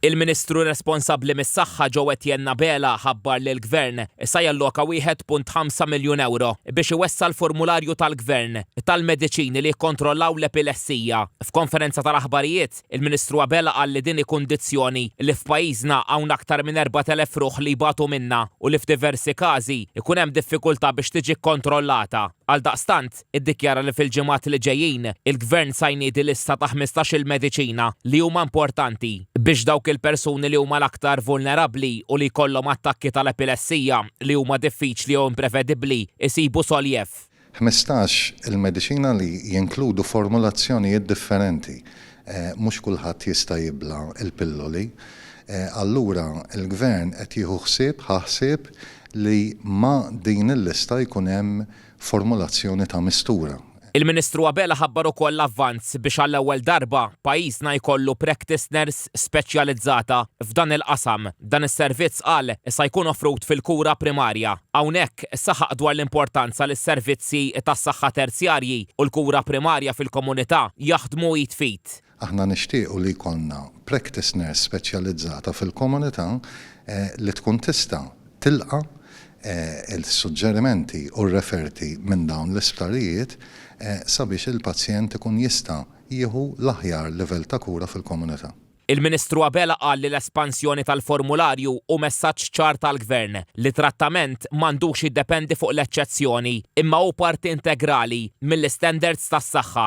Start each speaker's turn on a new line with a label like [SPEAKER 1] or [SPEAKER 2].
[SPEAKER 1] Il-Ministru responsabbli mis-saħħa Joe Etienne Bela ħabbar li l-Gvern issa jalloka 1.5 miljun euro biex iwessa l-formularju tal-Gvern tal-mediċini li jikkontrollaw l-epilessija. F'konferenza tal-aħbarijiet, il-Ministru Bela qal li din kundizzjoni li f'pajjiżna hawn aktar minn 4,000 ruħ li jbatu minna u li f'diversi każi ikun hemm diffikultà biex tiġi kontrollata. Għaldaqstant, iddikjara li fil-ġimgħat li ġejjin il-Gvern sa jniedi lista ta' 15 il-mediċina li huma importanti biex dawk il-persuni li huma l-aktar vulnerabbli u li jkollhom attakki tal-epilessija li huma diffiċli u imprevedibbli isibu soljef.
[SPEAKER 2] 15 il-mediċina li jinkludu formulazzjonijiet differenti. Mhux kulħadd jista' jibla il-pilloli. Allura il-Gvern qed jieħu ħsieb li ma' din il-lista jkun hemm formulazzjoni ta' mistura.
[SPEAKER 1] Il-Ministru Bela ħabbar ukoll l-avvanz biex għall-ewwel darba pajjiżna jkollu practice nurse speċjalizzata f'dan il-qasam. Dan is-servizz qal issa jkun offrut fil-kura primarja. Hawnhekk saħaq dwar l-importanza li s-servizzi tas-saħħa terzjarji u l-kura primarja fil-komunità jaħdmu jitfit.
[SPEAKER 2] Aħna nixtiequ li jkollna practice nurse speċjalizzata fil-komunità li tkun tista' tilqa' il-suġġerimenti u r-referti minn dawn l-isptarijiet sabiex il-pazjent ikun jista' jieħu l-aħjar livell ta' kura fil-komunità.
[SPEAKER 1] Il-Ministru Bela qal li l-espansjoni tal-formularju u messaġġ ċar tal-Gvern li trattament m'għandux jiddependi fuq l-eċċezzjoni imma hu parti integrali mill-istandards tas-saħħa.